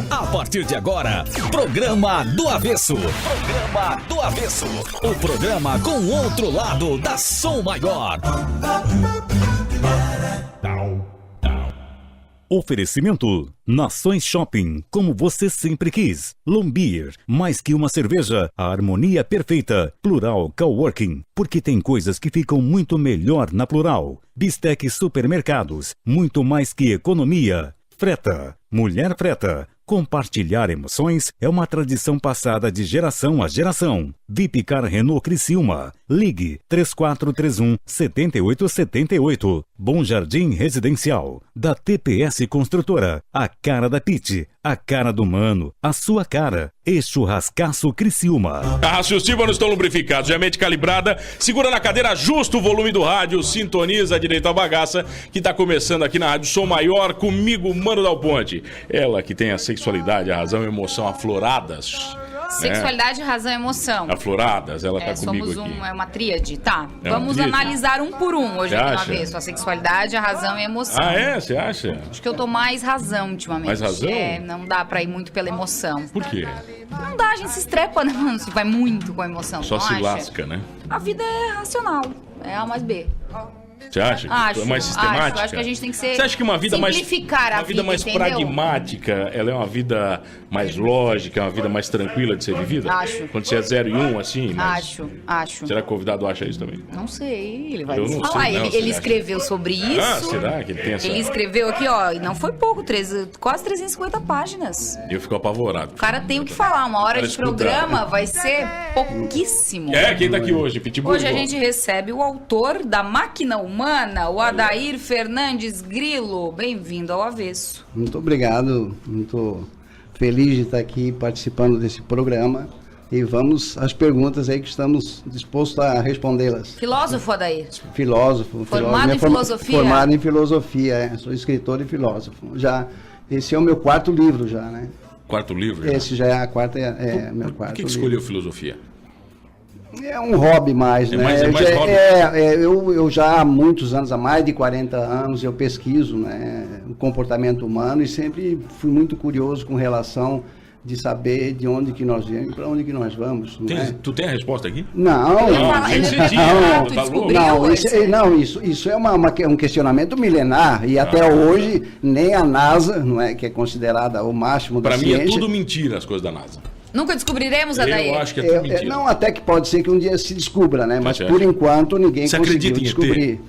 A partir de agora, Programa do Avesso. Programa do Avesso. O programa com o outro lado da Som Maior. Oferecimento: Nações Shopping, como você sempre quis. Lombier, mais que uma cerveja, a harmonia perfeita. Plural Coworking, porque tem coisas que ficam muito melhor na Plural. Bistec Supermercados, muito mais que economia. Freta, Mulher Freta. Compartilhar emoções é uma tradição passada de geração a geração. Vipcar Renault Criciúma. Ligue 3431-7878. Bom Jardim Residencial. Da TPS Construtora. A cara da Pit. A cara do Mano. A sua cara. E Churrascaço Criciúma. Os tímpanos estão lubrificados, já mente calibrada. Segura na cadeira, ajusta o volume do rádio. Sintoniza direito a bagaça. Que tá começando aqui na Rádio Som Maior. Comigo, Mano Dal Ponte. Ela que tem a sexualidade, a razão e a emoção afloradas. Sexualidade, razão e emoção. Afloradas, ela tá comigo aqui. É uma tríade, tá. É Vamos tríade? analisar um por um hoje Você aqui acha? na vez. A sexualidade, a razão e a emoção. Ah, é? Você acha? Acho que eu tô mais razão ultimamente. Mais razão? Não dá pra ir muito pela emoção. Por quê? Não dá, a gente se estrepa, né, mano? Se vai muito com a emoção. Só não se acha? lasca, né? A vida é racional. É A mais B. Você acha que Acho, é mais sistemática? acho que a gente tem que ser... Você acha que uma vida mais... simplificar a uma vida mais entendeu? pragmática, ela é uma vida mais lógica, é uma vida mais tranquila de ser vivida? Acho. Quando você é 0 e 1, assim? Mas... Acho. Será que o convidado acha isso também? Não sei, ele vai Eu não falar. sei, não, você Ele acha? escreveu sobre isso. Ah, será que ele tem essa... Ele escreveu aqui, ó, e não foi pouco, quase 350 páginas. Eu fico apavorado. O cara tem o que falar, uma hora Cara, de escuta. programa vai ser pouquíssimo. Quem tá aqui hoje? Pitbull? Hoje a gente recebe o autor da Máquina Humana, o Adair Fernandes Grilo. Bem-vindo ao Avesso. Muito obrigado, muito feliz de estar aqui participando desse programa. E vamos às perguntas aí que estamos dispostos a respondê-las. Filósofo, Adair? Filósofo. Formado em filosofia? Formado em filosofia, sou escritor e filósofo. Esse é o meu quarto livro já, né? Quarto livro? Esse já é a quarta, meu quarto Por que livro. escolheu filosofia? É um hobby mais, né? mais hobby? Eu já há muitos anos, há mais de 40 anos, eu pesquiso, né, o comportamento humano e sempre fui muito curioso com relação de saber de onde que nós viemos e para onde que nós vamos. Não é? Tu tem a resposta aqui? Não, isso é um questionamento milenar e até hoje nem a NASA, não é, que é considerada o máximo da ciência. Para mim é tudo mentira as coisas da NASA. Nunca descobriremos, Adair? Eu acho que é tudo mentira. Não, até que pode ser que um dia se descubra, né? Mas Você por acha? enquanto ninguém Você conseguiu acredita em descobrir.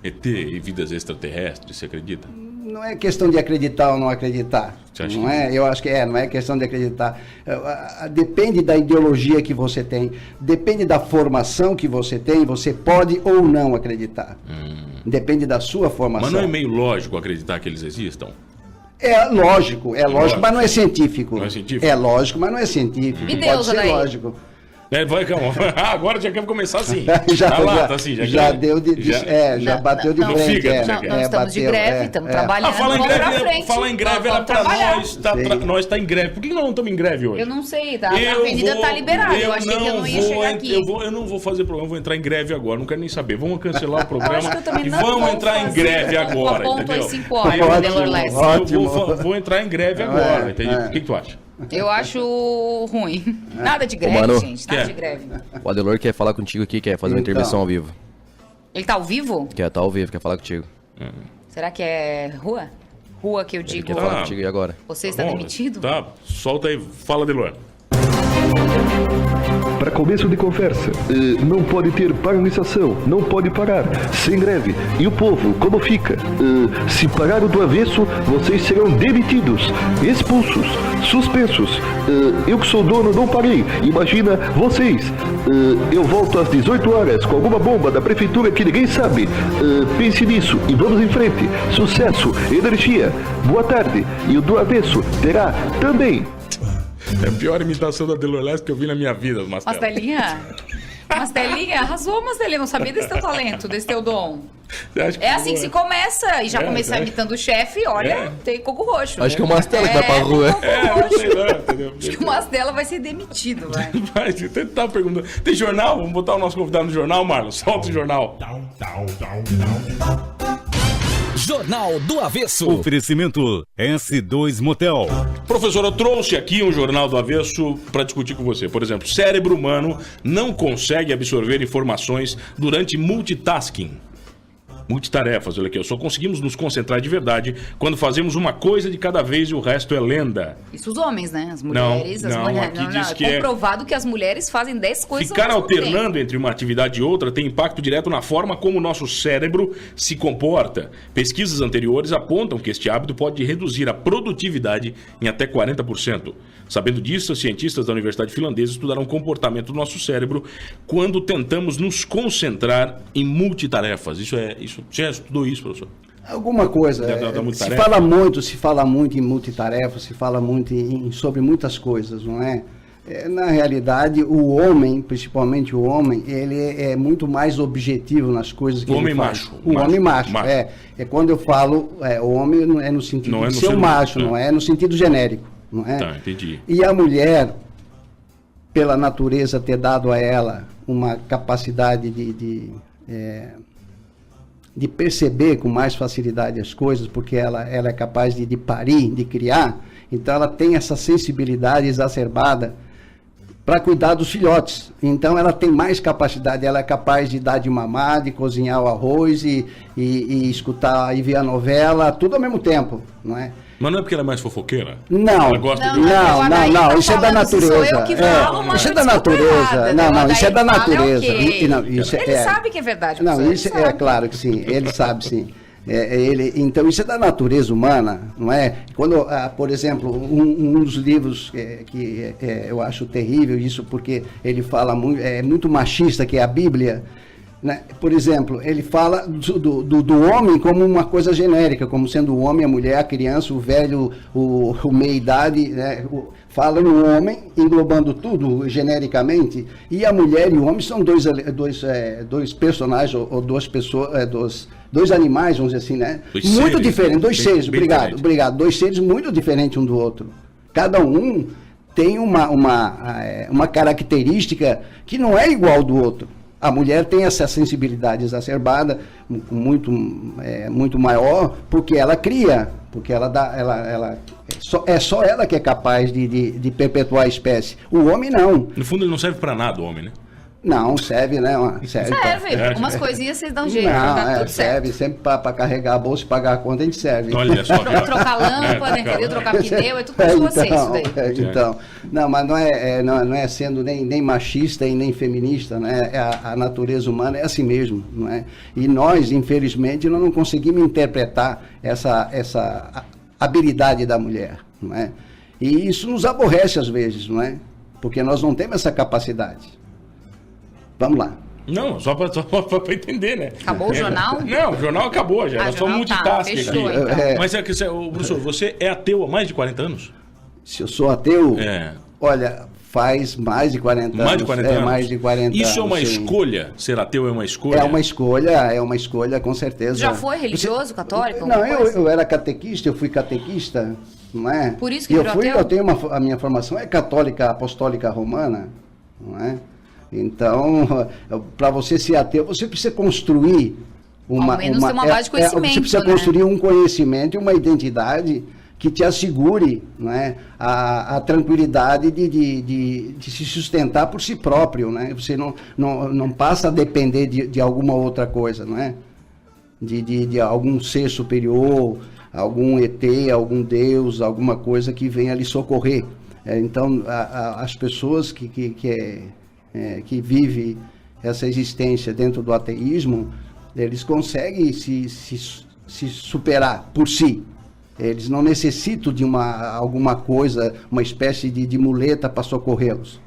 ET e vidas extraterrestres, você acredita? Não é questão de acreditar ou não acreditar. Você acha Não que- é? Eu acho que não é questão de acreditar. Depende da ideologia que você tem, depende da formação que você tem, você pode ou não acreditar. Depende da sua formação. Mas não é meio lógico acreditar que eles existam? É lógico, lógico. mas não é científico. Não é científico? É lógico, mas não é científico. E Pode Deus, ser Adair? lógico. Vai, calma. Agora já quer começar assim. Já deu deu já bateu de não frente. fica, Não, nós estamos de bateu, greve, estamos trabalhando. Falar Vamos pra frente. em greve era Vamos pra trabalhar. nós tá em greve. Por que nós não estamos em greve hoje? Eu não sei, tá? A avenida tá liberada. Eu achei que eu não ia chegar aqui. Eu não vou fazer programa, eu vou entrar em greve agora. Não quero nem saber. Vamos cancelar o programa acho que eu também e não vamos vou entrar em fazer. greve agora. Aponto Entendeu? às 5 horas, Ótimo, Delor Leste. ótimo. Eu vou entrar em greve agora, entendeu? O que tu acha? Eu acho ruim. Nada de greve, Mano. gente. Nada Quer? de greve. O Adelor quer falar contigo aqui, quer fazer uma Então. intervenção ao vivo. Ele tá ao vivo? Quer estar ao vivo, quer falar contigo. Será que é rua? Rua que eu Ele digo. quer falar contigo e agora? Você está Bom, demitido? Tá, solta aí. Fala, Delor. Para começo de conversa, não pode ter paralisação, não pode parar, sem greve. E o povo, como fica? Se pararam do avesso, vocês serão demitidos, expulsos, suspensos. Eu que sou dono não parei, imagina vocês. Eu volto às 18 horas com alguma bomba da prefeitura que ninguém sabe. Pense nisso e vamos em frente. Sucesso, energia, boa tarde. E o do avesso terá também. É a pior imitação da Delor Leste que eu vi na minha vida, Mastela. Mastelinha? Mastelinha? Arrasou, Mastelinha. Não sabia desse teu talento, desse teu dom. Você acha É assim que se começa. E já começar é. imitando o chefe, olha, tem coco roxo. Acho que é o Mastela que vai pra rua. Tem coco roxo. sei lá, entendeu? Acho que o Mastela vai ser demitido, vai. Mas você tá perguntando. Tem jornal? Vamos botar o nosso convidado no jornal, Marlon? Solta o jornal. Jornal do Avesso. Oferecimento S2 Motel. Professor, eu trouxe aqui um Jornal do Avesso para discutir com você. Por exemplo, cérebro humano não consegue absorver informações durante multitasking. Multitarefas, olha aqui. Só conseguimos nos concentrar de verdade quando fazemos uma coisa de cada vez e o resto é lenda. Isso os homens, né? As mulheres... Aqui diz que é comprovado que as mulheres fazem 10 coisas Ficar ao mesmo alternando tempo. entre uma atividade e outra tem impacto direto na forma como o nosso cérebro se comporta. Pesquisas anteriores apontam que este hábito pode reduzir a produtividade em até 40%. Sabendo disso, cientistas da Universidade Finlandesa estudaram o comportamento do nosso cérebro quando tentamos nos concentrar em multitarefas. Você já estudou isso, professor? Alguma coisa. Se fala muito em multitarefa, se fala muito sobre muitas coisas, não é? Na realidade, o homem, principalmente o homem, ele é muito mais objetivo nas coisas que ele faz. O homem macho. É quando eu falo, o homem não é no sentido de ser um macho, não é no sentido genérico. Não é? Tá, entendi. E a mulher, pela natureza ter dado a ela uma capacidade de perceber com mais facilidade as coisas, porque ela é capaz de parir, de criar, então ela tem essa sensibilidade exacerbada para cuidar dos filhotes. Então ela tem mais capacidade, ela é capaz de dar de mamar, de cozinhar o arroz e escutar e ver a novela, tudo ao mesmo tempo, não é? Mas não é porque ela é mais fofoqueira? Não, ela gosta de... não, isso é da natureza. Sou eu que falo, isso é da natureza. Não, isso é da natureza. Ele sabe que é verdade. Não, isso é claro que sim, ele sabe sim. Então isso é da natureza humana, não é? Quando, por exemplo, um dos livros que eu acho terrível isso, porque ele fala muito, é muito machista, que é a Bíblia, né? Por exemplo, ele fala do homem como uma coisa genérica, como sendo o homem, a mulher, a criança, o velho, o meia-idade, né? Fala no homem, englobando tudo genericamente, e a mulher e o homem são dois personagens, ou duas pessoas, dois animais, vamos dizer assim, né? Muito diferentes, dois seres, obrigado, dois seres muito diferentes um do outro. Cada um tem uma característica que não é igual ao do outro. A mulher tem essa sensibilidade exacerbada, muito maior, porque ela cria, porque é só ela que é capaz de perpetuar a espécie. O homem não. No fundo ele não serve para nada, o homem, né? Não, serve, né? Serve. Algumas coisinhas vocês dão jeito. Não, serve sempre para carregar a bolsa e pagar a conta, a gente serve. Olha só. Trocar lâmpada, entendeu? Trocar pneu, é tudo com você isso daí. Então, não, mas não é sendo nem machista e nem feminista, né? A natureza humana é assim mesmo, não é? E nós, infelizmente, não conseguimos interpretar essa habilidade da mulher, não é? E isso nos aborrece às vezes, não é? Porque nós não temos essa capacidade. Vamos lá. Não, só para entender, né? Acabou o jornal? Não, o jornal acabou já. Era só multitasking aqui. Então. Mas professor, você é ateu há mais de 40 anos? Se eu sou ateu? Olha, faz mais de 40 anos. Mais de 40 anos? Mais de 40 anos. Isso é uma escolha? Ser ateu é uma escolha? É uma escolha, com certeza. Já foi religioso, católico? Não, eu era catequista, eu fui catequista, não é? Por isso que virou ateu? Eu tenho a minha formação é católica, apostólica romana, não é? Então, para você ser ateu, você precisa construir ao menos ter uma base de conhecimento. Você precisa construir um conhecimento e uma identidade que te assegure, não é, a tranquilidade de se sustentar por si próprio, né? Você não passa a depender de alguma outra coisa, não é? De algum ser superior, algum ET, algum Deus, alguma coisa que venha lhe socorrer. Então, as pessoas que vivem essa existência dentro do ateísmo, eles conseguem se superar por si. Eles não necessitam de alguma coisa, uma espécie de muleta para socorrê-los.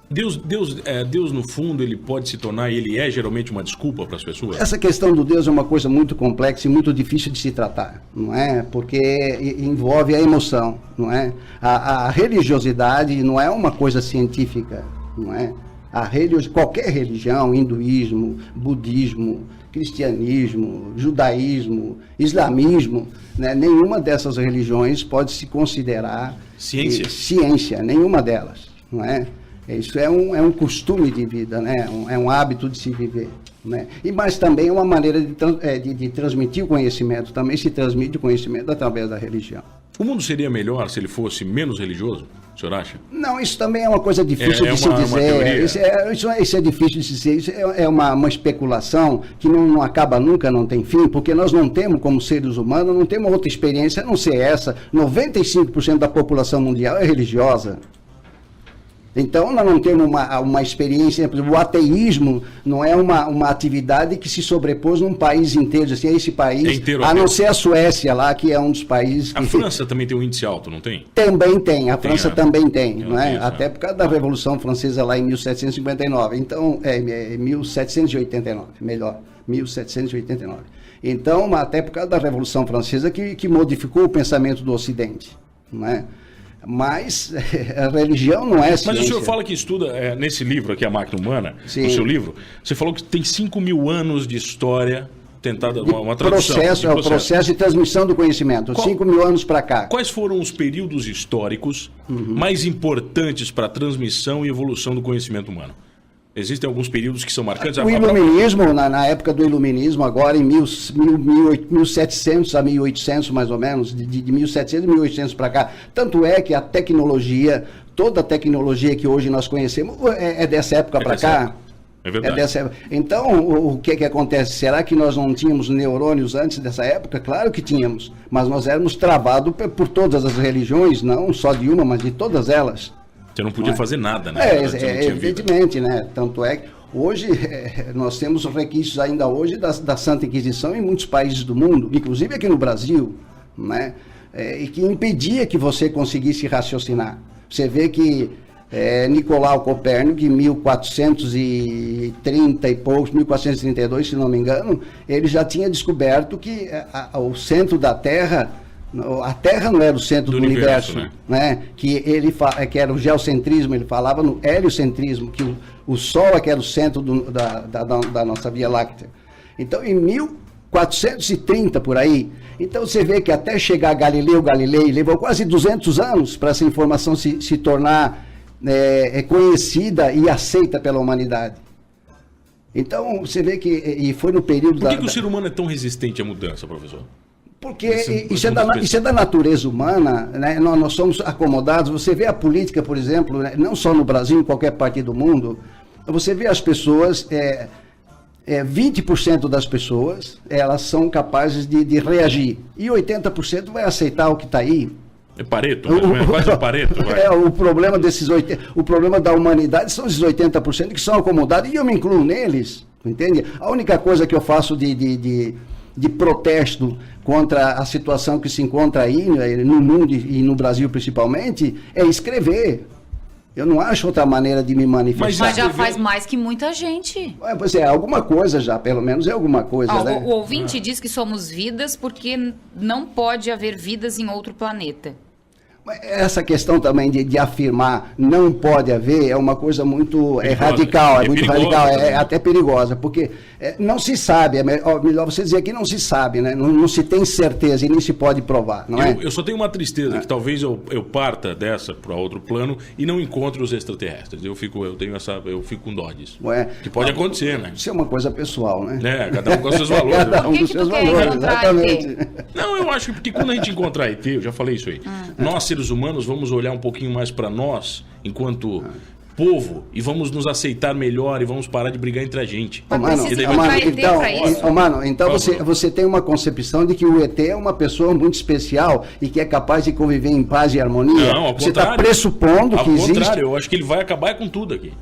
Deus, no fundo, ele pode se tornar, e ele é geralmente uma desculpa para as pessoas? Essa questão do Deus é uma coisa muito complexa e muito difícil de se tratar, não é? Porque envolve a emoção, não é? A religiosidade não é uma coisa científica, não é? Qualquer religião, hinduísmo, budismo, cristianismo, judaísmo, islamismo, né? Nenhuma dessas religiões pode se considerar ciência, nenhuma delas, não é? Isso é um costume de vida, né? É um hábito de se viver, né? Mas também é uma maneira de transmitir o conhecimento. Também se transmite o conhecimento através da religião. O mundo seria melhor se ele fosse menos religioso? O senhor acha? Não, isso também é uma coisa difícil de se dizer. Isso é difícil de se dizer. Isso é uma especulação que não acaba nunca, não tem fim, porque nós não temos, como seres humanos, não temos outra experiência a não ser essa. 95% da população mundial é religiosa. Então, nós não temos uma experiência, por exemplo, o ateísmo não é uma atividade que se sobrepôs num país inteiro, assim, esse país, a não ser a Suécia lá, que é um dos países que... A França também tem um índice alto, não tem? Também tem, a França também tem, não é? Até por causa da Revolução Francesa lá em 1759, então, 1789, melhor, 1789. Então, até por causa da Revolução Francesa que modificou o pensamento do Ocidente, não é? Mas a religião não é ciência. Mas o senhor fala que estuda, nesse livro aqui, A Máquina Humana, Sim. no seu livro, você falou que tem 5.000 anos de história tentada, uma tradução. O processo de transmissão do conhecimento, 5.000 anos para cá. Quais foram os períodos históricos mais importantes para a transmissão e evolução do conhecimento humano? Existem alguns períodos que são marcantes? O iluminismo, na época do iluminismo, agora em 1700 a 1800 mais ou menos, de 1700 a 1800 para cá, tanto é que a tecnologia, toda a tecnologia que hoje nós conhecemos é dessa época para cá. É verdade. Então, o que acontece? Será que nós não tínhamos neurônios antes dessa época? Claro que tínhamos, mas nós éramos travados por todas as religiões, não só de uma, mas de todas elas. Você não podia fazer nada, né? Evidentemente, né? Tanto é que hoje nós temos requisitos ainda hoje da Santa Inquisição em muitos países do mundo, inclusive aqui no Brasil, né? E que impedia que você conseguisse raciocinar. Você vê que Nicolau Copérnico, em 1430 e poucos, 1432, se não me engano, ele já tinha descoberto que o centro da Terra... A Terra não era o centro do universo, né? Que era o geocentrismo, ele falava no heliocentrismo, que o Sol é que era o centro da nossa Via Láctea. Então, em 1430, por aí, então você vê que até chegar Galileu Galilei, levou quase 200 anos para essa informação se tornar conhecida e aceita pela humanidade. Então, você vê que e foi no período Por que o ser humano é tão resistente à mudança, professor? Porque isso é da natureza humana, né? Nós somos acomodados. Você vê a política, por exemplo, né? Não só no Brasil, em qualquer parte do mundo, você vê as pessoas, 20% das pessoas, elas são capazes de reagir, e 80% vai aceitar o que está aí. É Pareto, quase um Pareto. O problema da humanidade são esses 80% que são acomodados, e eu me incluo neles, entende? A única coisa que eu faço de protesto contra a situação que se encontra aí no mundo e no Brasil principalmente, é escrever. Eu não acho outra maneira de me manifestar. Mas já faz mais que muita gente. Pois alguma coisa já, pelo menos é alguma coisa, né? O ouvinte diz que somos vidas porque não pode haver vidas em outro planeta. Essa questão também de afirmar não pode haver é uma coisa muito radical, muito radical, é até perigosa, porque não se sabe, é melhor você dizer que não se sabe, né? Não se tem certeza e nem se pode provar, não é? Eu só tenho uma tristeza, que talvez eu parta dessa para outro plano e não encontre os extraterrestres. Eu fico com dó disso. Que pode acontecer, né? Isso é uma coisa pessoal, né? Cada um com seus valores. Cada um com seus valores, exatamente. Não, eu acho que porque quando a gente encontrar ET, eu já falei isso aí, nós seres humanos vamos olhar um pouquinho mais para nós enquanto povo e vamos nos aceitar melhor e vamos parar de brigar entre a gente. Então você tem uma concepção de que o ET é uma pessoa muito especial e que é capaz de conviver em paz e harmonia. Não, ao você está pressupondo que existe. Ao contrário, eu acho que ele vai acabar com tudo aqui.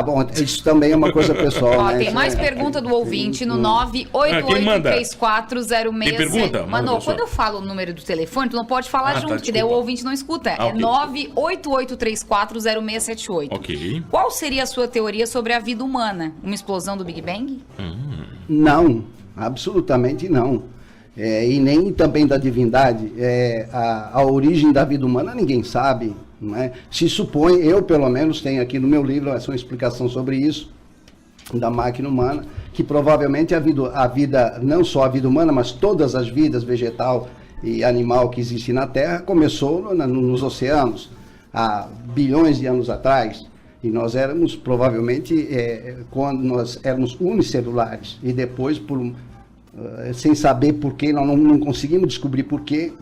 Bom, isso também é uma coisa pessoal, né? Tem mais pergunta do ouvinte no 9883406. Tem pergunta? Mano, quando eu falo o número do telefone, tu não pode falar junto, que daí o ouvinte não escuta. É 988340678. Ok. Qual seria a sua teoria sobre a vida humana? Uma explosão do Big Bang? Não, absolutamente não. E nem também da divindade. A origem da vida humana ninguém sabe. Não é? Se supõe, eu pelo menos tenho aqui no meu livro essa explicação sobre isso, da máquina humana, que provavelmente a vida, não só a vida humana, mas todas as vidas, vegetal e animal que existem na Terra, começou nos oceanos, há bilhões de anos atrás. E nós éramos, provavelmente, quando nós éramos unicelulares, e depois, sem saber por quê, nós não conseguimos descobrir por quê,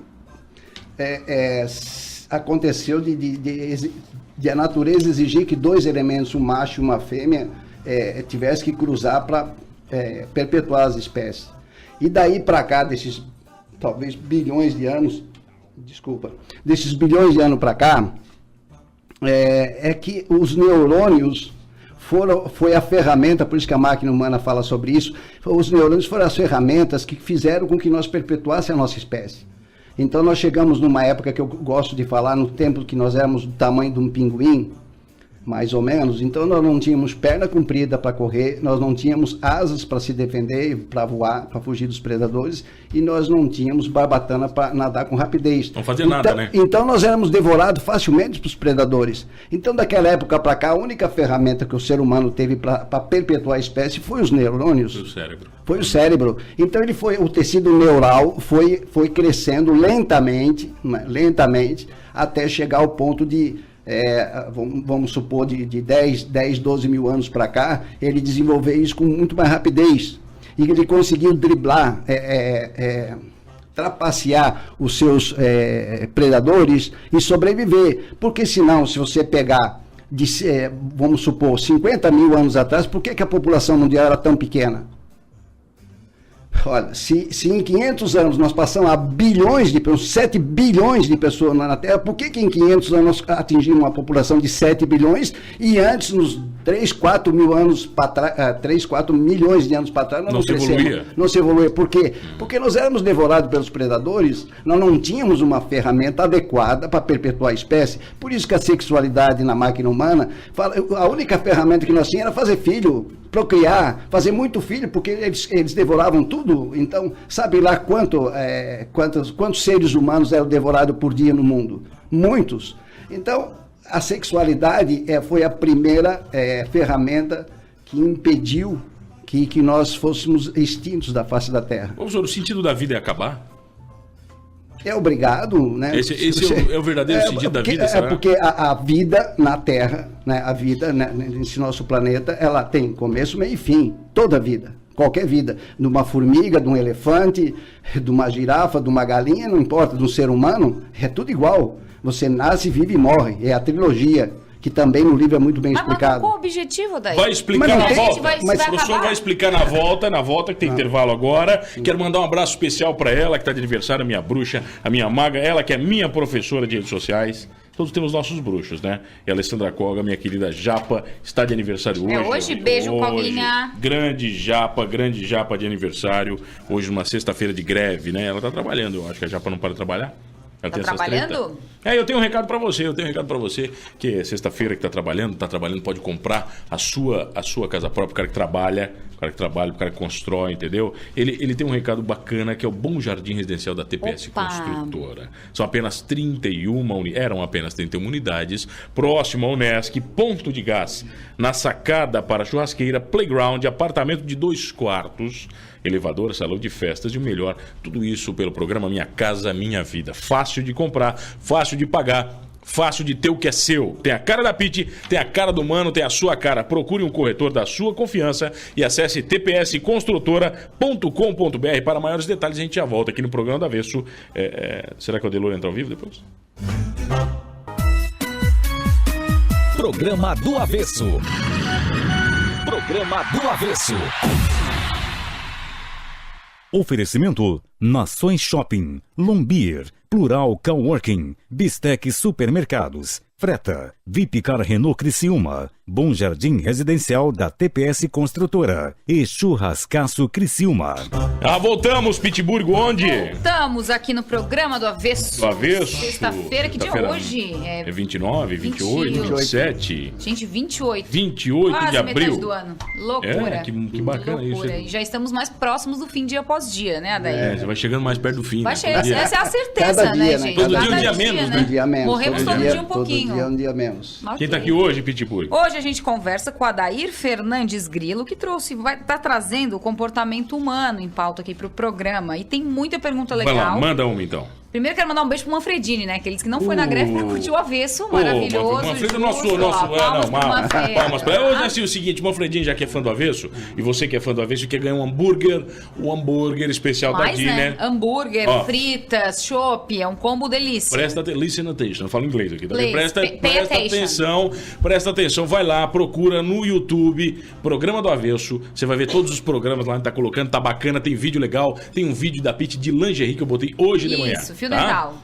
aconteceu de a natureza exigir que 2 elementos, um macho e uma fêmea, tivessem que cruzar para perpetuar as espécies. E daí para cá, desses talvez bilhões de anos, desses bilhões de anos para cá, que os neurônios foi a ferramenta, por isso que a máquina humana fala sobre isso, os neurônios foram as ferramentas que fizeram com que nós perpetuássemos a nossa espécie. Então nós chegamos numa época que eu gosto de falar, no tempo que nós éramos do tamanho de um pinguim, mais ou menos, então nós não tínhamos perna comprida para correr, nós não tínhamos asas para se defender, para voar, para fugir dos predadores, e nós não tínhamos barbatana para nadar com rapidez. Não fazia nada, né? Então nós éramos devorados facilmente pelos predadores. Então daquela época para cá, a única ferramenta que o ser humano teve para perpetuar a espécie foi os neurônios. Foi o cérebro. Foi o cérebro. Então o tecido neural foi crescendo lentamente, até chegar ao ponto de vamos supor, de 10, 12 mil anos para cá, ele desenvolver isso com muito mais rapidez. E ele conseguiu driblar, trapacear os seus predadores e sobreviver. Porque senão, se você pegar, vamos supor, 50 mil anos atrás, por que a população mundial era tão pequena? Olha, se em 500 anos nós passamos a bilhões de pessoas, 7 bilhões de pessoas na Terra, por que em 500 anos nós atingimos uma população de 7 bilhões e antes, nos 3, 4 mil anos para trás, 3, 4 milhões de anos para trás, nós não crescemos, não se evoluía. Por quê? Porque nós éramos devorados pelos predadores, nós não tínhamos uma ferramenta adequada para perpetuar a espécie. Por isso que a sexualidade na máquina humana, a única ferramenta que nós tínhamos era fazer filho, procriar, fazer muito filho, porque eles devoravam tudo. Então, sabe lá quantos seres humanos eram devorados por dia no mundo? Muitos. Então, a sexualidade foi a primeira ferramenta que impediu que nós fôssemos extintos da face da Terra. Professor, o sentido da vida é acabar? É obrigado, né? Esse é o verdadeiro sentido da vida, será? Porque a vida na Terra, né, a vida nesse nosso planeta, ela tem começo, meio e fim. Toda a vida, qualquer vida. De uma formiga, de um elefante, de uma girafa, de uma galinha, não importa, de um ser humano, é tudo igual. Você nasce, vive e morre. É a trilogia, que também no livro é muito bem explicado. Mas qual o objetivo daí? Vai explicar na volta. O professor vai explicar na volta que tem intervalo agora. Sim. Quero mandar um abraço especial para ela, que está de aniversário, a minha bruxa, a minha maga, ela que é minha professora de redes sociais. Todos temos nossos bruxos, né? E a Alessandra Koga, minha querida Japa, está de aniversário hoje. Hoje, beijo, Coguinha. Grande Japa de aniversário. Hoje, numa sexta-feira de greve, né? Ela está trabalhando, eu acho que a Japa não para de trabalhar. Tá trabalhando? Eu tenho um recado pra você, que é sexta-feira que tá trabalhando, pode comprar a sua casa própria, o cara que trabalha, o cara que constrói, entendeu? Ele tem um recado bacana, que é o Bom Jardim Residencial da TPS Construtora. São apenas 31 eram apenas 31 unidades, próximo ao Unesc, ponto de gás, na sacada para churrasqueira, playground, apartamento de 2 quartos, elevador, salão de festas e o melhor, tudo isso pelo programa Minha Casa Minha Vida. Fácil de comprar, fácil de pagar, fácil de ter o que é seu. Tem a cara da Pit, tem a cara do Mano, tem a sua cara. Procure um corretor da sua confiança e acesse tpsconstrutora.com.br para maiores detalhes. A gente já volta aqui no programa do Avesso. Será que o Adelor entra ao vivo depois? Programa do Avesso. Programa do Avesso. Oferecimento Nações Shopping, Lombier, Plural Coworking, Bistec Supermercados, Freta, Vipcar Renault Criciúma, Bom Jardim Residencial da TPS Construtora e Churrascaço Criciúma. Voltamos, Pittsburgh, onde? Voltamos aqui no programa do Avesso. Do Avesso. Sexta-feira, que dia é hoje? É 29, 28, 27. Gente, 28. 28 quase de abril. Metade do ano. Loucura. Que bacana loucura. isso. E já estamos mais próximos do fim, dia após dia, né, Adair? Você vai chegando mais perto do fim. Vai chegar, dia. Essa é a certeza, Cada dia, né, gente? Todo dia Cada um dia menos, né? Um dia menos. Morremos todo dia um pouquinho. Todo dia um dia menos. Okay. Quem tá aqui hoje, Pitbull? Hoje a gente conversa com a Adair Fernandes Grilo, que tá trazendo o comportamento humano em pauta aqui pro programa. E tem muita pergunta legal. Vai lá, manda uma então. Primeiro quero mandar um beijo pro Manfredini, né? Que ele disse que não foi na greve pra curtir o Avesso, maravilhoso. Manfredo é justo, nosso. Palmas Pra hoje é assim, o seguinte, o Manfredinho já que é fã do Avesso, e você que é fã do Avesso quer ganhar um hambúrguer, o hambúrguer especial da Dinner. Né? Hambúrguer, fritas, chopp, é um combo delícia. Listen attention, eu falo inglês aqui, tá? Please, Presta atenção, vai lá, procura no YouTube, Programa do Avesso, você vai ver todos os programas lá que tá colocando, tá bacana, tem vídeo legal, tem um vídeo da Pitty de lingerie que eu botei hoje de manhã. Isso, fio dental.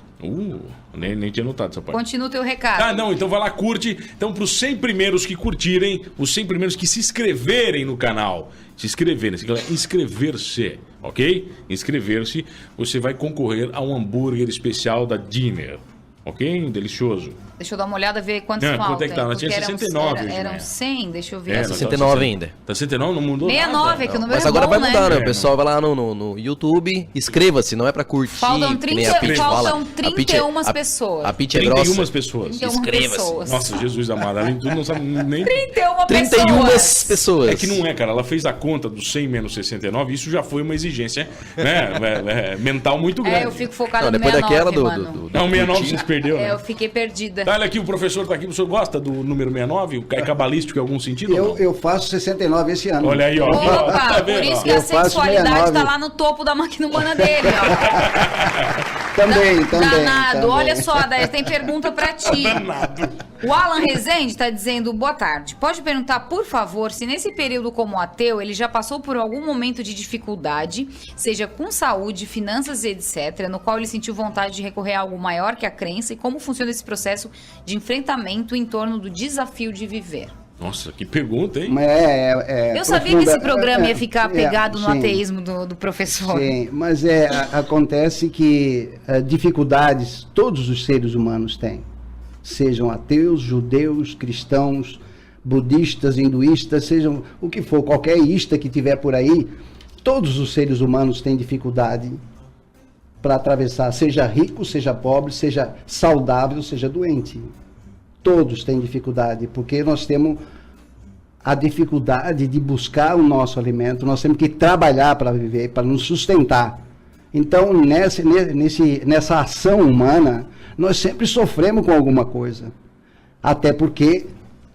Nem tinha notado essa parte. Continua o teu recado. Então vai lá, curte. Então, pros 100 primeiros que curtirem, os 100 primeiros que se inscreverem no canal, inscrever-se, ok? Inscrever-se, você vai concorrer a um hambúrguer especial da Dinner, ok? Delicioso. Deixa eu dar uma olhada, ver quantos faltam. Quanto é que tá? Nós tinha 69 eram 100, deixa eu ver. 69 ainda. Tá 69? Não mudou 69, nada. é que o número Mas é agora bom, vai mudar, né? né? O pessoal vai lá no YouTube, inscreva-se, não é pra curtir. Faltam que nem a Pitty fala. 31 pessoas. A Pitty é grossa. 31 pessoas. 31 pessoas. Nossa, Jesus amado, além de tudo, não sabe nem... 31 pessoas. É que não é, cara. Ela fez a conta dos 100 menos 69, isso já foi uma exigência, né? mental muito grande. Eu fico focada no depois 69, daquela mano. Não, 69 você se perdeu, né? Eu fiquei perdida. Olha aqui, o professor tá aqui. O senhor gosta do número 69? É cabalístico em algum sentido? ou não? Eu faço 69 esse ano. Olha aí, ó. Opa, Tá por vendo, isso ó? que a Eu faço sexualidade 69. tá lá no topo da máquina humana dele, ó. Também. Danado. Olha só, Daí tem pergunta pra ti. Danado. O Alan Rezende está dizendo, boa tarde. Pode perguntar, por favor, se nesse período como ateu, ele já passou por algum momento de dificuldade, seja com saúde, finanças e etc., no qual ele sentiu vontade de recorrer a algo maior que a crença e como funciona esse processo de enfrentamento em torno do desafio de viver? Nossa, que pergunta, hein? Eu sabia que esse programa ia ficar pegado no ateísmo do professor. Sim, mas acontece que dificuldades todos os seres humanos têm. Sejam ateus, judeus, cristãos, budistas, hinduístas, sejam o que for, qualquer ista que tiver por aí, todos os seres humanos têm dificuldade para atravessar, seja rico, seja pobre, seja saudável, seja doente. Todos têm dificuldade, porque nós temos a dificuldade de buscar o nosso alimento, nós temos que trabalhar para viver, para nos sustentar. Então, nessa ação humana, nós sempre sofremos com alguma coisa. Até porque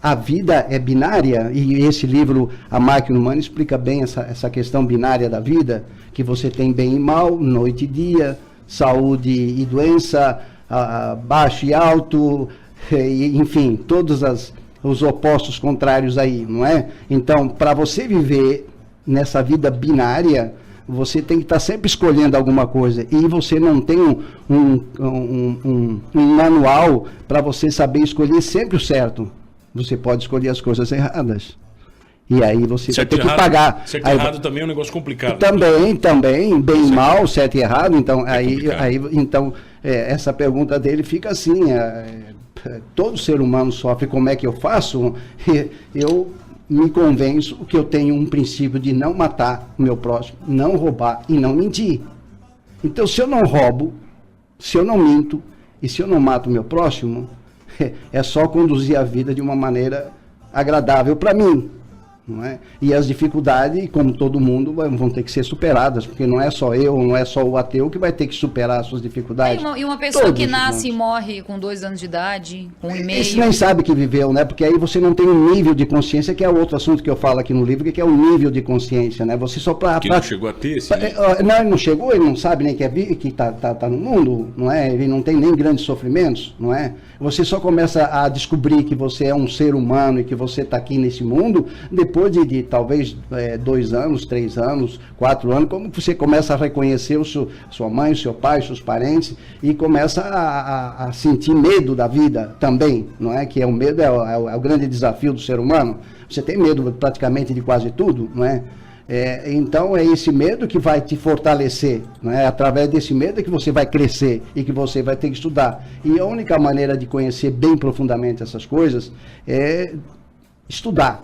a vida é binária, e esse livro, A Máquina Humana, explica bem essa questão binária da vida, que você tem bem e mal, noite e dia, saúde e doença, baixo e alto, enfim, todos os opostos contrários aí, não é? Então, para você viver nessa vida binária, você tem que estar sempre escolhendo alguma coisa, e você não tem um manual para você saber escolher sempre o certo. Você pode escolher as coisas erradas. E aí você vai ter que pagar. Certo e errado também é um negócio complicado. Também, bem e mal, certo e errado. Então, complicado. Essa pergunta dele fica assim, todo ser humano sofre, como é que eu faço? Eu me convenço que eu tenho um princípio de não matar o meu próximo, não roubar e não mentir. Então, se eu não roubo, se eu não minto e se eu não mato o meu próximo, é só conduzir a vida de uma maneira agradável para mim. Não é? E as dificuldades, como todo mundo, vão ter que ser superadas, porque não é só eu, não é só o ateu que vai ter que superar as suas dificuldades. E uma pessoa que nasce e morre com 2 anos de idade, com 1,5. Esse nem sabe que viveu, né? Porque aí você não tem um nível de consciência, que é outro assunto que eu falo aqui no livro, que é o nível de consciência, né? Você só Que não chegou a ter esse... Não, ele não chegou, ele não sabe nem que tá no mundo, não é? Ele não tem nem grandes sofrimentos, não é? Você só começa a descobrir que você é um ser humano e que você está aqui nesse mundo depois de talvez 2 anos, 3 anos, 4 anos, como você começa a reconhecer sua mãe, o seu pai, seus parentes, e começa a sentir medo da vida também, não é? Que o medo é o grande desafio do ser humano. Você tem medo praticamente de quase tudo, não é? Então é esse medo que vai te fortalecer, não é? Através desse medo é que você vai crescer e que você vai ter que estudar. E a única maneira de conhecer bem profundamente essas coisas é estudar,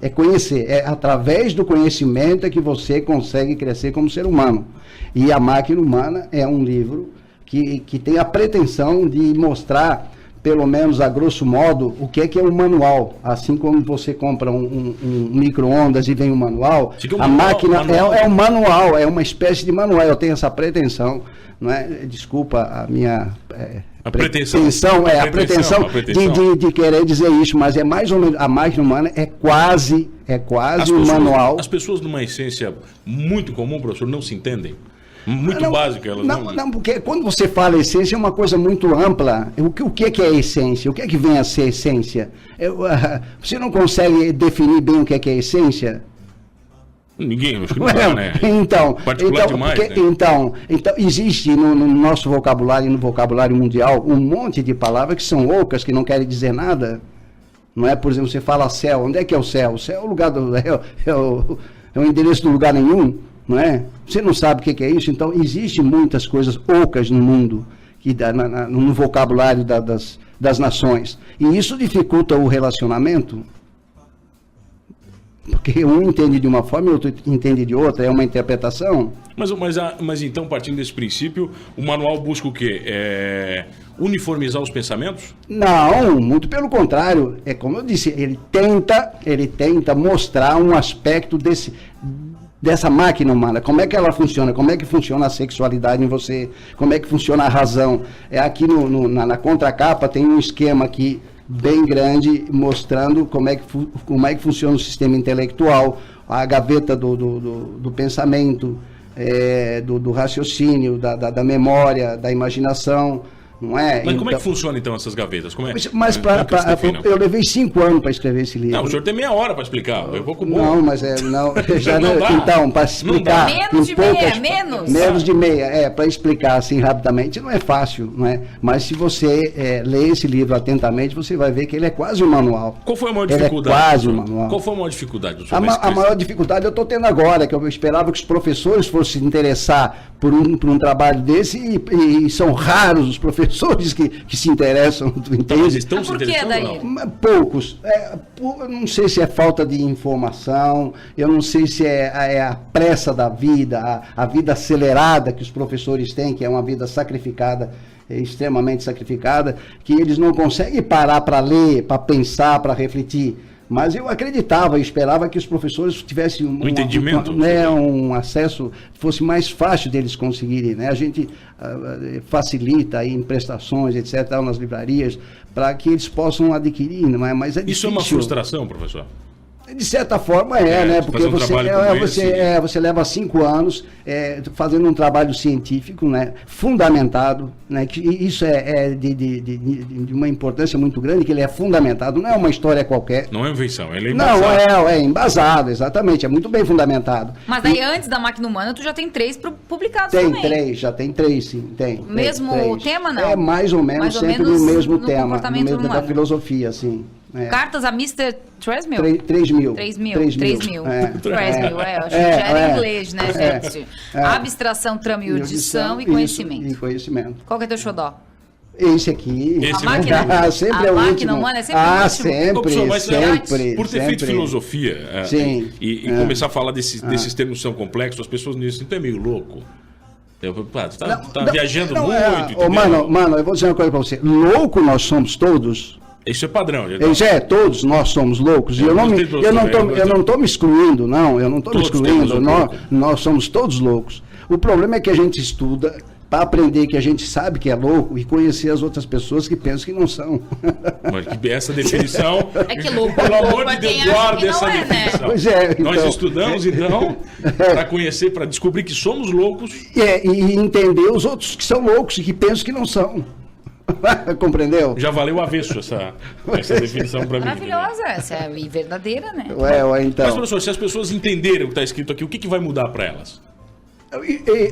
é conhecer. É através do conhecimento é que você consegue crescer como ser humano. E A Máquina Humana é um livro que tem a pretensão de mostrar pelo menos a grosso modo, o que é o manual. Assim como você compra um micro-ondas e vem um manual, a máquina é um manual, é uma espécie de manual. Eu tenho essa pretensão, não é? Desculpa a minha a pretensão de querer dizer isso, mas é mais ou menos, a máquina humana é quase um manual. As pessoas, numa essência muito comum, professor, não se entendem? Muito básica, elas não, porque quando você fala essência é uma coisa muito ampla. O que é essência? O que é que vem a ser essência? Você não consegue definir bem o que é essência? Ninguém, acho que não dá, né? Particular demais, né? Então, existe no nosso vocabulário e no vocabulário mundial um monte de palavras que são ocas, que não querem dizer nada. Não é, por exemplo, você fala céu. Onde é que é o céu? O céu é o lugar é o endereço do lugar nenhum. Não é? Você não sabe o que é isso, então existem muitas coisas ocas no mundo, no vocabulário das nações. E isso dificulta o relacionamento, porque um entende de uma forma e o outro entende de outra, é uma interpretação. Mas então, partindo desse princípio, o manual busca o quê? Uniformizar os pensamentos? Não, muito pelo contrário. É como eu disse, ele tenta mostrar um aspecto dessa máquina humana, como é que ela funciona, como é que funciona a sexualidade em você, como é que funciona a razão. Aqui na contracapa tem um esquema aqui bem grande mostrando como é que funciona o sistema intelectual, a gaveta do pensamento, do raciocínio, da memória, da imaginação. Não é? Mas como é que funciona então essas gavetas? Eu levei 5 anos para escrever esse livro. Não, o senhor tem meia hora para explicar. Eu vou com não, mas então, para explicar. Menos de meia, para explicar assim rapidamente, não é fácil, não é? Mas se você ler esse livro atentamente, você vai ver que ele é quase um manual. Qual foi a maior dificuldade? Ele é quase um manual. Qual foi a maior dificuldade do senhor? A maior dificuldade eu estou tendo agora, que eu esperava que os professores fossem se interessar por um trabalho desse e são raros os professores que se interessam, entende? Eles estão se interessando, não? Poucos. Eu não sei se é falta de informação, eu não sei se é a pressa da vida, a vida acelerada que os professores têm, que é uma vida sacrificada, extremamente sacrificada, que eles não conseguem parar para ler, para pensar, para refletir. Mas eu acreditava e esperava que os professores tivessem um acesso, fosse mais fácil deles conseguirem. Né? A gente facilita aí em prestações, etc., nas livrarias, para que eles possam adquirir, mas é difícil. Isso é uma frustração, professor? De certa forma né? Porque você leva 5 anos fazendo um trabalho científico, né? Fundamentado, né? Que isso é de uma importância muito grande, que ele é fundamentado, não é uma história qualquer. Não é invenção, ele é embasado. Não, é embasado, exatamente, é muito bem fundamentado. Mas daí antes da Máquina Humana, tu já tem 3 publicados também. Já tem 3, sim, tem. Mesmo tema, não? É mais ou menos sempre no mesmo tema, no mesmo da filosofia, sim. Cartas a Mr. Tresmil? 3.000. 3.000. Tresmil, acho que já era inglês, né, gente? Abstração, trama e audição e conhecimento. E conhecimento. Qual que é teu xodó? Esse aqui. Esse máquina, sempre é o último. Humana é sempre o último. Sempre. Por ter feito filosofia e começar a falar desses termos que são complexos, as pessoas dizem assim, tu é meio louco. Tá viajando muito. Mano, eu vou dizer uma coisa pra você. Louco nós somos todos. Isso é padrão. Todos nós somos loucos. E eu não estou me excluindo, não. Eu não estou me excluindo. Nós somos todos loucos. O problema é que a gente estuda para aprender que a gente sabe que é louco e conhecer as outras pessoas que pensam que não são. Mas essa definição... É que louco, pelo amor de Deus, guarda essa definição. Né? Pois é. Então, nós estudamos, então, para conhecer, para descobrir que somos loucos. E entender os outros que são loucos e que pensam que não são. Compreendeu? Já valeu o avesso essa definição para mim. Maravilhosa, essa é verdadeira, né? Então. Mas, professor, se as pessoas entenderem o que está escrito aqui, o que vai mudar para elas?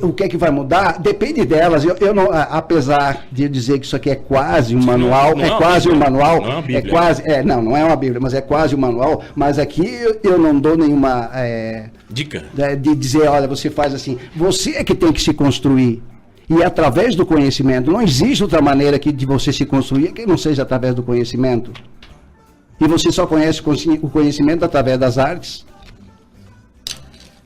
O que é que vai mudar? Depende delas. Eu não, apesar de dizer que isso aqui é quase um manual, não é quase um manual, não é uma Bíblia. Não é uma Bíblia, mas é quase um manual. Mas aqui eu não dou nenhuma dica de dizer, olha, você faz assim. Você é que tem que se construir. E através do conhecimento, não existe outra maneira de você se construir que não seja através do conhecimento. E você só conhece o conhecimento através das artes,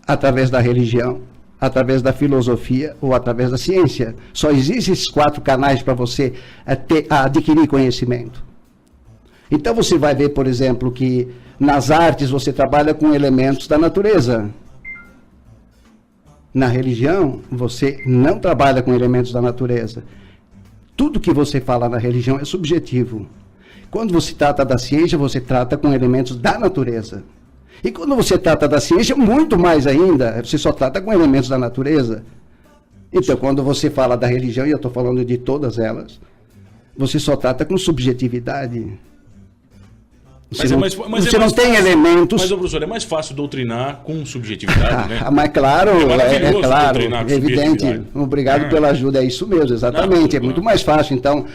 através da religião, através da filosofia ou através da ciência. Só existem esses 4 canais para você adquirir conhecimento. Então você vai ver, por exemplo, que nas artes você trabalha com elementos da natureza. Na religião, você não trabalha com elementos da natureza. Tudo que você fala na religião é subjetivo. Quando você trata da ciência, você trata com elementos da natureza. E quando você trata da ciência, muito mais ainda, você só trata com elementos da natureza. Então, quando você fala da religião, e eu estou falando de todas elas, você só trata com subjetividade. Você não tem elementos... Mas, professor, é mais fácil doutrinar com subjetividade, né? Mas claro, é claro, com evidente. Obrigado pela ajuda, é isso mesmo, exatamente. É muito mais fácil. Então,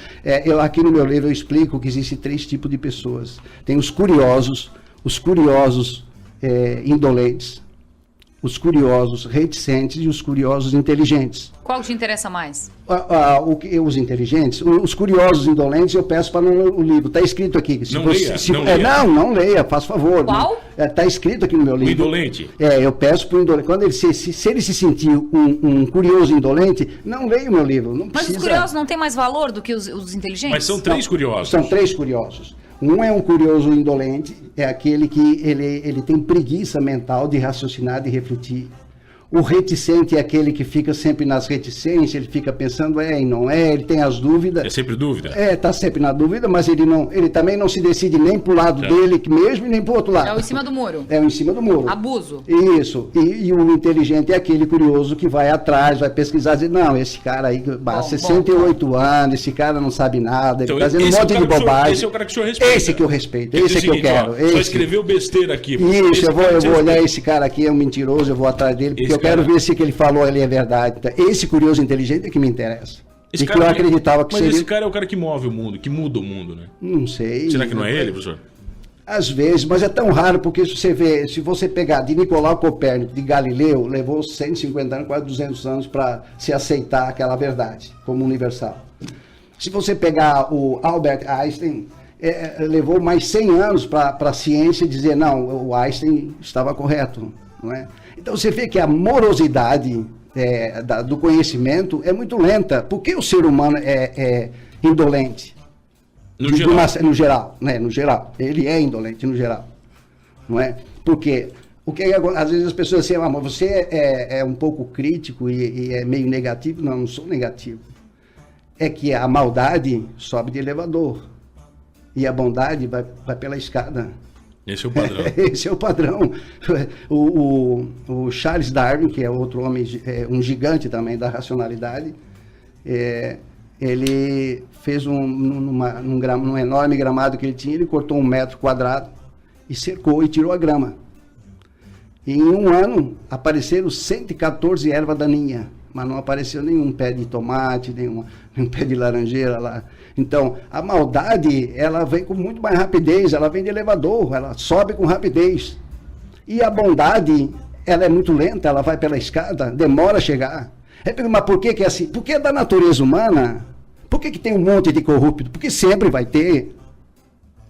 eu aqui no meu livro eu explico que existem 3 tipos de pessoas. Tem os curiosos indolentes, os curiosos reticentes e os curiosos inteligentes. Qual te interessa mais? Os inteligentes, os curiosos indolentes, eu peço para o livro. Está escrito aqui. Não leia, faz favor. Qual? Está escrito aqui no meu livro. O indolente. Eu peço para o indolente. Quando se ele se sentir um curioso indolente, não leia o meu livro. Não precisa. Mas os curiosos não têm mais valor do que os inteligentes? Mas são 3 curiosos. São 3 curiosos. Um é um curioso indolente, é aquele que ele tem preguiça mental de raciocinar, de refletir. O reticente é aquele que fica sempre nas reticências, ele fica pensando e não é, ele tem as dúvidas. É sempre dúvida? Está sempre na dúvida, mas ele também não se decide nem para o lado dele mesmo e nem para o outro lado. É o em cima do muro. É o em cima do muro. Abuso. Isso. E o inteligente é aquele curioso que vai atrás, vai pesquisar, dizer, não, esse cara aí, 68 anos, esse cara não sabe nada, ele está dizendo um monte de bobagem. Esse é o cara que o senhor respeita. Esse que eu respeito, esse que eu quero. Só escreveu besteira aqui. Isso, eu vou olhar esse cara aqui, é um mentiroso, eu vou atrás dele, porque eu quero ver se o que ele falou ali é verdade. Então, esse curioso inteligente é que me interessa. Esse que eu acreditava que seria... Mas esse cara é o cara que move o mundo, que muda o mundo, né? Não sei. Será que não é ele, professor? Às vezes, mas é tão raro, porque se você pegar de Nicolau Copérnico, de Galileu, levou 150 anos, quase 200 anos para se aceitar aquela verdade como universal. Se você pegar o Albert Einstein, levou mais 100 anos para a ciência dizer, não, o Einstein estava correto, não é? Então você vê que a morosidade do conhecimento é muito lenta. Por que o ser humano é indolente? No geral, né? No geral. Ele é indolente no geral. Não é? Porque às vezes as pessoas dizem, mas você é um pouco crítico e é meio negativo. Não, não sou negativo. É que a maldade sobe de elevador. E a bondade vai pela escada. Esse é o padrão. Esse é o padrão. O Charles Darwin, que é outro homem, um gigante também da racionalidade, ele fez num enorme gramado que ele tinha, ele cortou 1 metro quadrado e cercou e tirou a grama. E em 1 ano apareceram 114 ervas daninhas, mas não apareceu nenhum pé de tomate, nenhum pé de laranjeira lá. Então, a maldade, ela vem com muito mais rapidez, ela vem de elevador, ela sobe com rapidez. E a bondade, ela é muito lenta, ela vai pela escada, demora a chegar. Mas por que é assim? Porque é da natureza humana. Por que tem um monte de corrupto? Porque sempre vai ter.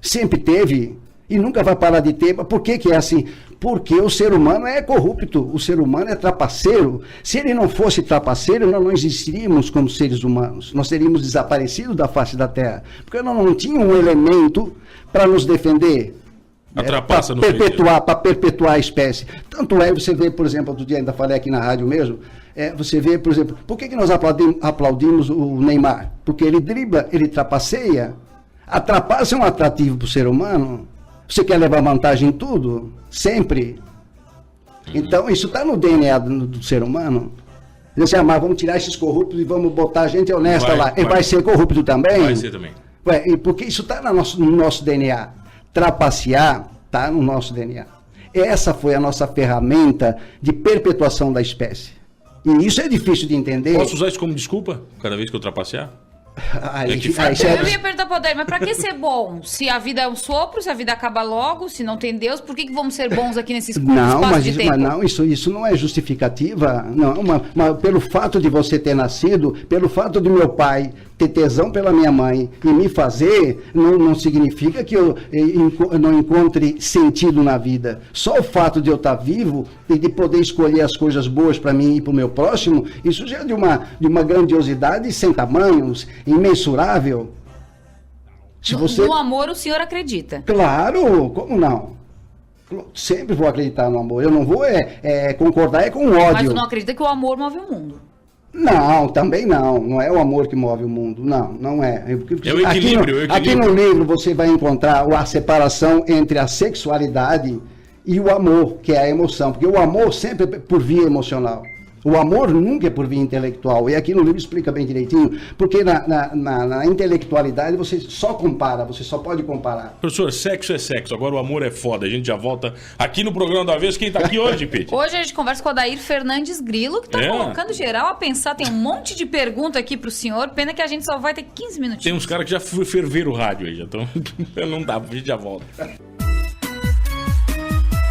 Sempre teve. E nunca vai parar de ter. Mas por que é assim? Porque o ser humano é corrupto, o ser humano é trapaceiro. Se ele não fosse trapaceiro, nós não existiríamos como seres humanos. Nós teríamos desaparecido da face da Terra. Porque nós não tínhamos um elemento para nos defender. Para perpetuar a espécie. Tanto é, você vê, por exemplo, outro dia ainda falei aqui na rádio mesmo, você vê, por exemplo, por que nós aplaudimos o Neymar? Porque ele dribla, ele trapaceia. A trapaça é um atrativo para o ser humano. Você quer levar vantagem em tudo? Sempre. Então, isso está no DNA do ser humano. Diz assim, mas vamos tirar esses corruptos e vamos botar gente honesta lá. Ele vai ser corrupto também? Vai ser também. Porque isso está no nosso DNA. Trapacear está no nosso DNA. Essa foi a nossa ferramenta de perpetuação da espécie. E isso é difícil de entender. Posso usar isso como desculpa cada vez que eu trapacear? Aí, É que Eu ia perguntar pra Odair, mas pra que ser bom? Se a vida é um sopro, se a vida acaba logo, se não tem Deus, por que vamos ser bons aqui nesse espaço de tempo? Mas não, isso não é justificativa. Não, pelo fato de você ter nascido, pelo fato de meu pai ter tesão pela minha mãe e me fazer, não significa que eu não encontre sentido na vida. Só o fato de eu estar vivo e de poder escolher as coisas boas para mim e para o meu próximo, isso já é de uma grandiosidade sem tamanhos, imensurável. No amor o senhor acredita? Claro, como não? Sempre vou acreditar no amor. Eu não vou concordar com o ódio. Mas tu não acredita que o amor move o mundo? Não, também não. Não é o amor que move o mundo. Não é. É o equilíbrio. Aqui no livro você vai encontrar a separação entre a sexualidade e o amor, que é a emoção. Porque o amor sempre é por via emocional. O amor nunca é por via intelectual. E aqui no livro explica bem direitinho. Porque na intelectualidade você só compara, você só pode comparar. Professor, sexo é sexo, agora o amor é foda. A gente já volta aqui no programa da vez. Quem tá aqui hoje, Pete? Hoje a gente conversa com o Odair Fernandes Grilo, que tá colocando geral a pensar. Tem um monte de pergunta aqui pro senhor. Pena que a gente só vai ter 15 minutinhos. Tem uns caras que já ferveram o rádio aí, já estão. Não dá, a gente já volta.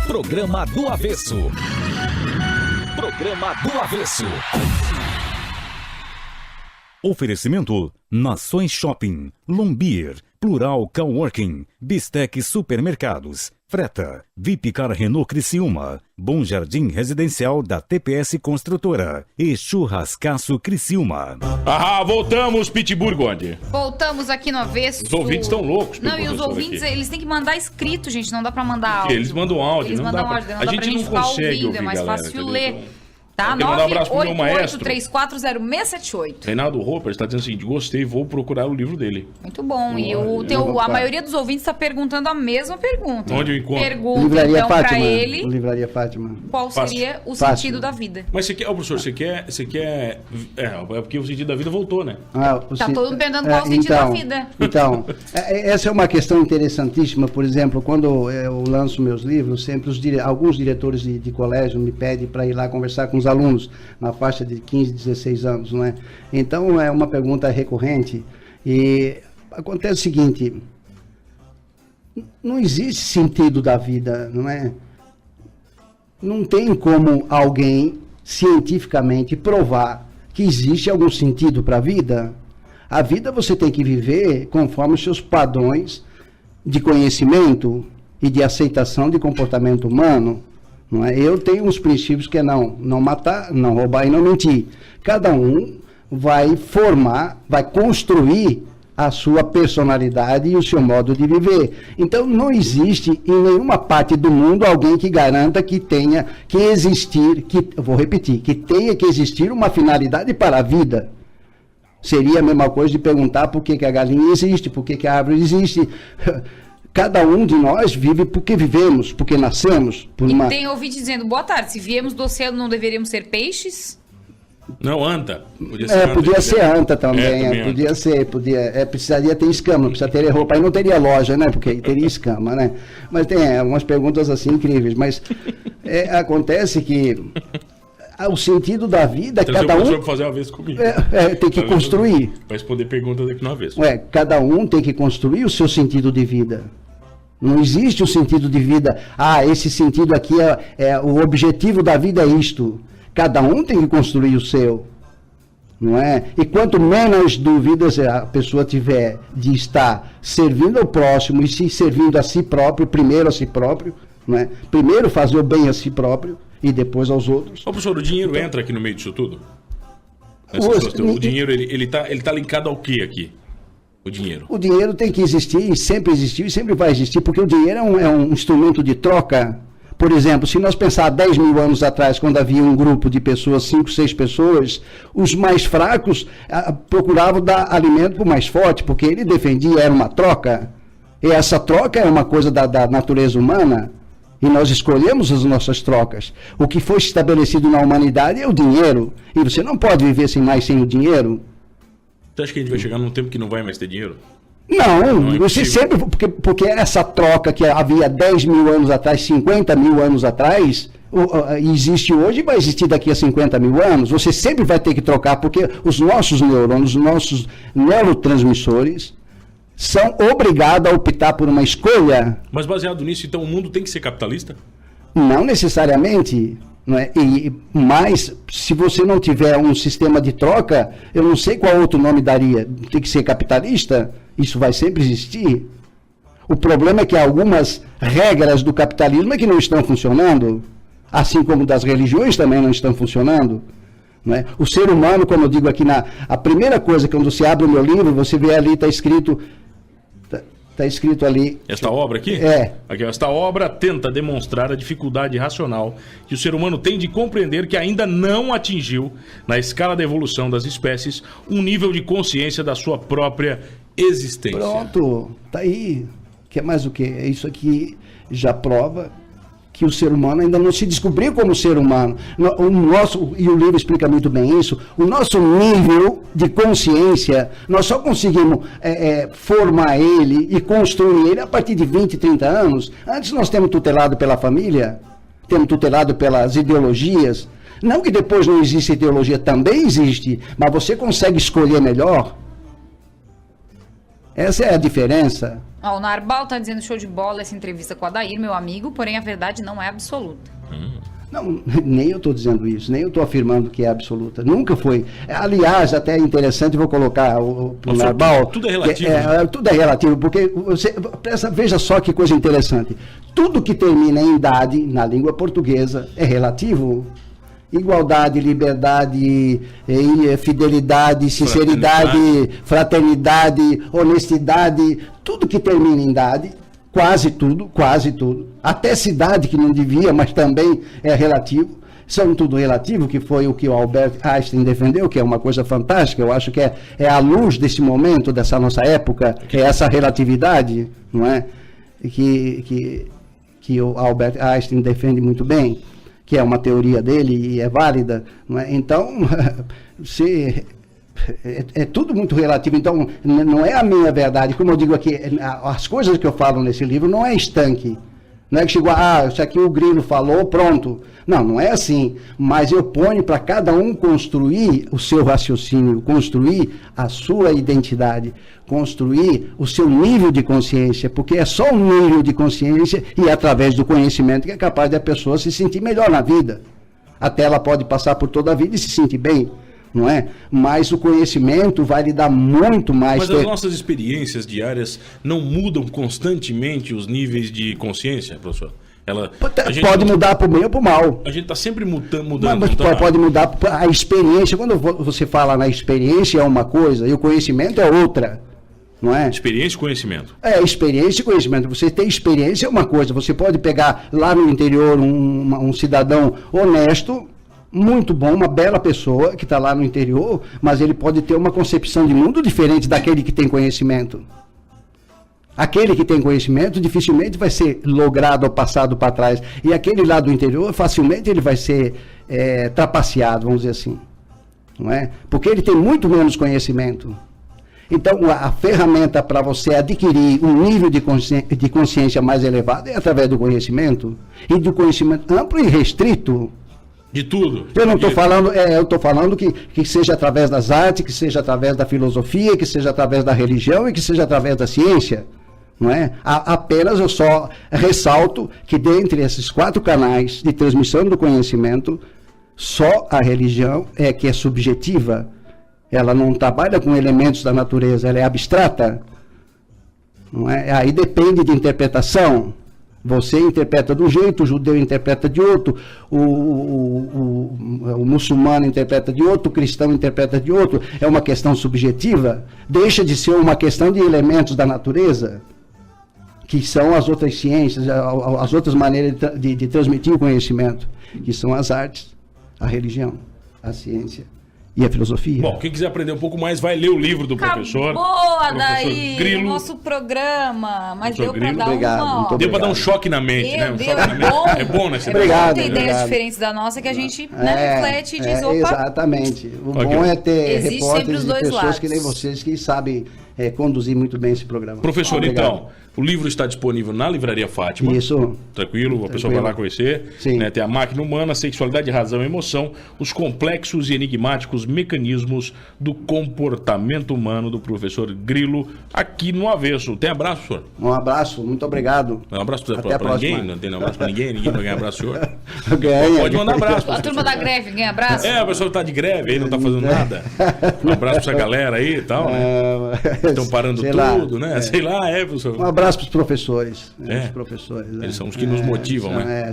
Programa do Avesso. Programa do Avesso. Oferecimento: Nações Shopping, Lombier, Plural Coworking, Bistec Supermercados, Freta, Vipcar Renault Criciúma, Bom Jardim Residencial da TPS Construtora e Churrascaço Criciúma. Voltamos, Pittsburgh, onde? Voltamos aqui no Avesso. Os ouvintes estão loucos. Não, e os ouvintes, eles têm que mandar escrito, gente, não dá pra mandar áudio. Eles mandam áudio, eles mandam áudio, não a dá gente pra gente não ficar consegue ouvindo, é mais galera, fácil entendeu? ler. Tá? Quero mandar um abraço pro meu maestro. 988-340678. Reinaldo Roper está dizendo o seguinte: gostei, vou procurar o livro dele. Muito bom. E a maioria dos ouvintes está perguntando a mesma pergunta. Onde eu encontro? Pergunta Livraria então Fátima, para ele Livraria Fátima. Qual seria o Fátima. sentido da vida. Mas você quer, professor, você quer. É porque o sentido da vida voltou, né? Tá todo mundo perguntando qual o sentido da vida. Então, essa é uma questão interessantíssima. Por exemplo, quando eu lanço meus livros, sempre alguns diretores de colégio me pedem para ir lá conversar com os alunos na faixa de 15, 16 anos, não é? Então, é uma pergunta recorrente e acontece o seguinte: não existe sentido da vida, não é? Não tem como alguém cientificamente provar que existe algum sentido para a vida. A vida você tem que viver conforme os seus padrões de conhecimento e de aceitação de comportamento humano. Não é? Eu tenho uns princípios que é não matar, não roubar e não mentir. Cada um vai vai construir a sua personalidade e o seu modo de viver. Então não existe em nenhuma parte do mundo alguém que garanta que tenha que existir, vou repetir, que tenha que existir uma finalidade para a vida. Seria a mesma coisa de perguntar por que a galinha existe, por que a árvore existe. Cada um de nós vive porque vivemos, porque nascemos. E tem ouvinte dizendo: boa tarde, se viemos do oceano não deveríamos ser peixes? Não, anta. Podia ser anta também. Podia ser. Precisaria ter escama, não precisa ter roupa. Aí não teria loja, né? Porque teria escama, né? Mas tem umas perguntas assim incríveis. Mas acontece que o sentido da vida, cada um... fazer uma vez comigo. Tem que construir. Vai responder perguntas aqui uma vez. Cada um tem que construir o seu sentido de vida. Não existe o sentido de vida. Esse sentido aqui o objetivo da vida é isto. Cada um tem que construir o seu. Não é? E quanto menos dúvidas a pessoa tiver de estar servindo ao próximo e se servindo a si próprio, primeiro a si próprio, não é? Primeiro fazer o bem a si próprio e depois aos outros. Professor, o dinheiro entra aqui no meio disso tudo? O dinheiro, ele tá linkado ao que aqui? O dinheiro. O dinheiro tem que existir, e sempre existiu e sempre vai existir, porque o dinheiro é um instrumento de troca. Por exemplo, se nós pensar 10 mil anos atrás, quando havia um grupo de pessoas, 5, 6 pessoas, os mais fracos procuravam dar alimento para o mais forte, porque ele defendia, era uma troca. E essa troca é uma coisa da natureza humana, e nós escolhemos as nossas trocas. O que foi estabelecido na humanidade é o dinheiro, e você não pode viver sem o dinheiro. Você acha que a gente vai chegar num tempo que não vai mais ter dinheiro? Não, é você possível. sempre, porque essa troca que havia 10 mil anos atrás, 50 mil anos atrás, existe hoje e vai existir daqui a 50 mil anos, você sempre vai ter que trocar, porque os nossos neurônios, os nossos neurotransmissores são obrigados a optar por uma escolha. Mas baseado nisso, então o mundo tem que ser capitalista? Não necessariamente, não é? Mas se você não tiver um sistema de troca, eu não sei qual outro nome daria. Tem que ser capitalista? Isso vai sempre existir. O problema é que algumas regras do capitalismo é que não estão funcionando, assim como das religiões também não estão funcionando. Não é? O ser humano, como eu digo aqui, a primeira coisa, quando você abre o meu livro, você vê ali, está escrito ali... Esta obra aqui? Aqui, esta obra tenta demonstrar a dificuldade racional que o ser humano tem de compreender que ainda não atingiu, na escala da evolução das espécies, um nível de consciência da sua própria existência. Pronto, tá aí. Quer mais o quê? Isso aqui já prova que o ser humano ainda não se descobriu como ser humano. E o livro explica muito bem isso, o nosso nível de consciência, nós só conseguimos formar ele e construir ele a partir de 20, 30 anos. Antes nós temos tutelado pela família, temos tutelado pelas ideologias. Não que depois não existe ideologia, também existe, mas você consegue escolher melhor. Essa é a diferença. O Narbal tá dizendo show de bola essa entrevista com o Adair, meu amigo, porém a verdade não é absoluta. Não, nem eu estou dizendo isso, nem eu estou afirmando que é absoluta. Nunca foi. Aliás, até é interessante, vou colocar o Narbal. Tudo é relativo. Tudo é relativo, porque veja só que coisa interessante. Tudo que termina em idade, na língua portuguesa, é relativo. Igualdade, liberdade, fidelidade, sinceridade, fraternidade, honestidade, tudo que termina em idade, quase tudo, até cidade que não devia, mas também é relativo, são tudo relativo, que foi o que o Albert Einstein defendeu, que é uma coisa fantástica. Eu acho que é a luz desse momento, dessa nossa época, é essa relatividade, não é? Que o Albert Einstein defende muito bem, que é uma teoria dele e é válida, não é? Então, é tudo muito relativo. Então, não é a minha verdade. Como eu digo aqui, as coisas que eu falo nesse livro não é estanque. Não é que chegou, isso aqui o Grilo falou, pronto. Não é assim. Mas eu ponho para cada um construir o seu raciocínio, construir a sua identidade, construir o seu nível de consciência, porque é só um nível de consciência e é através do conhecimento que é capaz de a pessoa se sentir melhor na vida. Até ela pode passar por toda a vida e se sentir bem, não é? Mas o conhecimento vai lhe dar muito mais... Mas as nossas experiências diárias não mudam constantemente os níveis de consciência, professor? Pode mudar para o bem ou para o mal. A gente está sempre mudando. Mas pode mudar a experiência. Quando você fala na experiência é uma coisa e o conhecimento é outra. Não é? Experiência e conhecimento. Experiência e conhecimento. Você ter experiência é uma coisa. Você pode pegar lá no interior um cidadão honesto, muito bom, uma bela pessoa que está lá no interior, mas ele pode ter uma concepção de mundo diferente daquele que tem conhecimento. Aquele que tem conhecimento dificilmente vai ser logrado ou passado para trás. E aquele lá do interior, facilmente ele vai ser trapaceado, vamos dizer assim. Não é? Porque ele tem muito menos conhecimento. Então, a ferramenta para você adquirir um nível de consciência mais elevado é através do conhecimento. E do conhecimento amplo e restrito. De tudo. Eu não estou falando, eu estou falando que seja através das artes, que seja através da filosofia, que seja através da religião e que seja através da ciência. Não é? Apenas eu só ressalto que dentre esses 4 canais de transmissão do conhecimento, só a religião é que é subjetiva. Ela não trabalha com elementos da natureza, ela é abstrata. Não é? Aí depende de interpretação. Você interpreta de um jeito, o judeu interpreta de outro, o muçulmano interpreta de outro, o cristão interpreta de outro. É uma questão subjetiva. Deixa de ser uma questão de elementos da natureza, que são as outras ciências, as outras maneiras de transmitir o conhecimento, que são as artes, a religião, a ciência e a filosofia. Bom, quem quiser aprender um pouco mais, vai ler o livro do professor. Boa, daí, Grilo. o nosso programa. Mas Professor deu para Grilo. dar Obrigado, Deu para dar um choque na mente, né? Um choque na mente. É bom, né? Obrigado. Tem ideias Obrigado. diferentes da nossa que a gente reflete e diz, opa. Exatamente. O bom é ter Existe sempre repórteres os e dois pessoas lados. que nem vocês que sabem conduzir muito bem esse programa. Professor, Obrigado. então, o livro está disponível na Livraria Fátima. Isso. Tranquilo, a pessoa vai lá conhecer. Sim. Né, tem a máquina humana, sexualidade, razão e emoção, os complexos e enigmáticos mecanismos do comportamento humano do professor Grilo, aqui no Avesso. Tem abraço, senhor? Um abraço, muito obrigado. Um abraço Até a pra próxima. ninguém? Não tem abraço pra ninguém? Ninguém vai ganhar abraço, senhor? Ganha. Pode mandar abraço. A turma da greve ganha abraço? É, a pessoa tá de greve aí, não tá fazendo nada. Um abraço pra essa galera aí e tal, né? Estão parando Sei tudo, lá, né? Sei lá, professor. Um abraço para os professores. É. Os professores, Eles são os que nos motivam, né?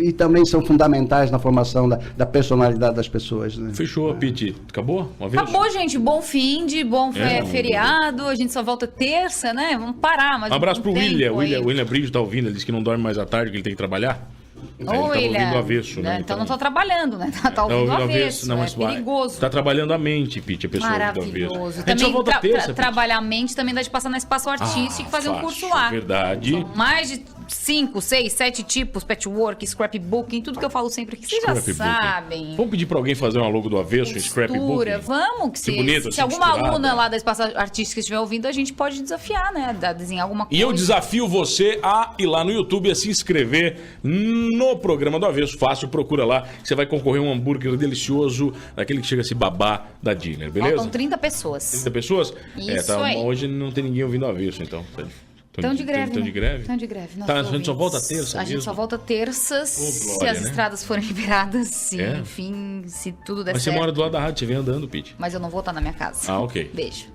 E também são fundamentais na formação da personalidade das pessoas. Né? Fechou, Pete. Acabou? Uma vez? Acabou, gente. Bom fim de bom É, feriado. A gente só volta terça, né? Vamos parar. Mas Um abraço pro William. tempo aí. O William Brito tá ouvindo, ele disse que não dorme mais à tarde, que ele tem que trabalhar. Ele tá ouvindo o avesso, né? Então não tô trabalhando, né? Tá ouvindo o avesso. Não, É mas vai. perigoso. Tá trabalhando a mente, Pete, a pessoa do avesso. Maravilhoso. A gente só Também volta terça, Pete. trabalhar a mente também dá de passar no espaço artístico e fazer um curso lá. Verdade. São mais de 5, 6, 7 tipos, patchwork, scrapbooking, tudo que eu falo sempre aqui. Vocês já Scrapbooking. sabem. Vamos pedir pra alguém fazer uma logo do avesso, um scrapbooking? Costura, vamos, que se, bonito, se assim, alguma costurada. aluna lá da Espaço Artística estiver ouvindo, a gente pode desafiar, né? Desenhar alguma coisa. E eu desafio você a ir lá no YouTube e a se inscrever no programa do Avesso. Fácil, procura lá. Você vai concorrer a um hambúrguer delicioso, daquele que chega a se babar da Dinner, beleza? Faltam 30 pessoas. 30 pessoas? Isso aí. Hoje não tem ninguém ouvindo o Avesso, então. Estão de greve. Estão de greve? Estão de greve. Tá, a gente só volta terça A gente mesmo? só volta terças, glória, se as né? estradas forem liberadas, sim. É? Enfim, se tudo der Mas você certo. mora do lado da rádio, você vem andando, Pete. Mas eu não vou estar na minha casa. Ah, ok. Beijo.